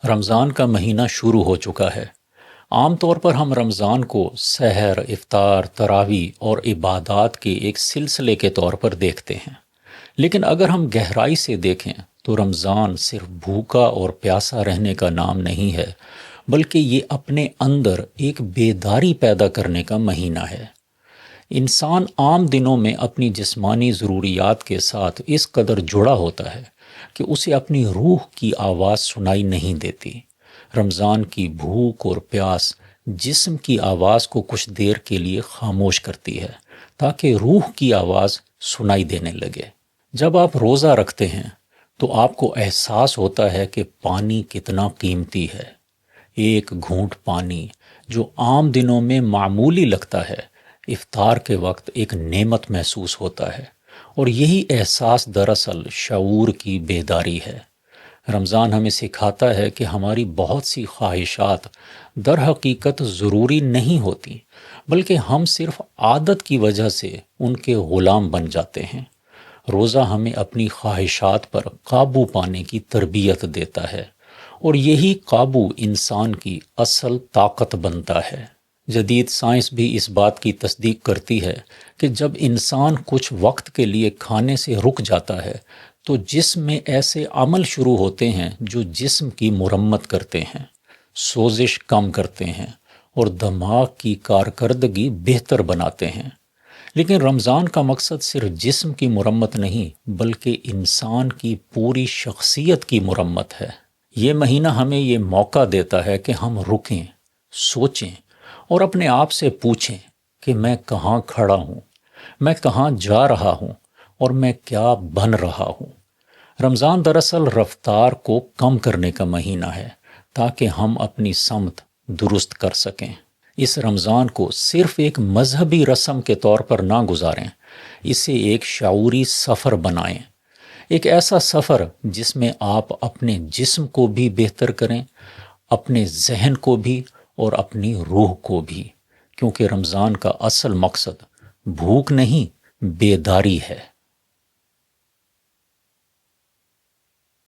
رمضان کا مہینہ شروع ہو چکا ہے۔ عام طور پر ہم رمضان کو سحر، افطار، تراویح اور عبادات کے ایک سلسلے کے طور پر دیکھتے ہیں، لیکن اگر ہم گہرائی سے دیکھیں تو رمضان صرف بھوکا اور پیاسا رہنے کا نام نہیں ہے، بلکہ یہ اپنے اندر ایک بیداری پیدا کرنے کا مہینہ ہے۔ انسان عام دنوں میں اپنی جسمانی ضروریات کے ساتھ اس قدر جڑا ہوتا ہے کہ اسے اپنی روح کی آواز سنائی نہیں دیتی۔ رمضان کی بھوک اور پیاس جسم کی آواز کو کچھ دیر کے لیے خاموش کرتی ہے تاکہ روح کی آواز سنائی دینے لگے۔ جب آپ روزہ رکھتے ہیں تو آپ کو احساس ہوتا ہے کہ پانی کتنا قیمتی ہے۔ ایک گھونٹ پانی جو عام دنوں میں معمولی لگتا ہے، افطار کے وقت ایک نعمت محسوس ہوتا ہے، اور یہی احساس دراصل شعور کی بیداری ہے۔ رمضان ہمیں سکھاتا ہے کہ ہماری بہت سی خواہشات در حقیقت ضروری نہیں ہوتی، بلکہ ہم صرف عادت کی وجہ سے ان کے غلام بن جاتے ہیں۔ روزہ ہمیں اپنی خواہشات پر قابو پانے کی تربیت دیتا ہے، اور یہی قابو انسان کی اصل طاقت بنتا ہے۔ جدید سائنس بھی اس بات کی تصدیق کرتی ہے کہ جب انسان کچھ وقت کے لیے کھانے سے رک جاتا ہے تو جسم میں ایسے عمل شروع ہوتے ہیں جو جسم کی مرمت کرتے ہیں، سوزش کم کرتے ہیں اور دماغ کی کارکردگی بہتر بناتے ہیں۔ لیکن رمضان کا مقصد صرف جسم کی مرمت نہیں، بلکہ انسان کی پوری شخصیت کی مرمت ہے۔ یہ مہینہ ہمیں یہ موقع دیتا ہے کہ ہم رکیں، سوچیں اور اپنے آپ سے پوچھیں کہ میں کہاں کھڑا ہوں، میں کہاں جا رہا ہوں، اور میں کیا بن رہا ہوں۔ رمضان دراصل رفتار کو کم کرنے کا مہینہ ہے تاکہ ہم اپنی سمت درست کر سکیں۔ اس رمضان کو صرف ایک مذہبی رسم کے طور پر نہ گزاریں، اسے ایک شعوری سفر بنائیں، ایک ایسا سفر جس میں آپ اپنے جسم کو بھی بہتر کریں، اپنے ذہن کو بھی اور اپنی روح کو بھی، کیونکہ رمضان کا اصل مقصد بھوک نہیں، بیداری ہے۔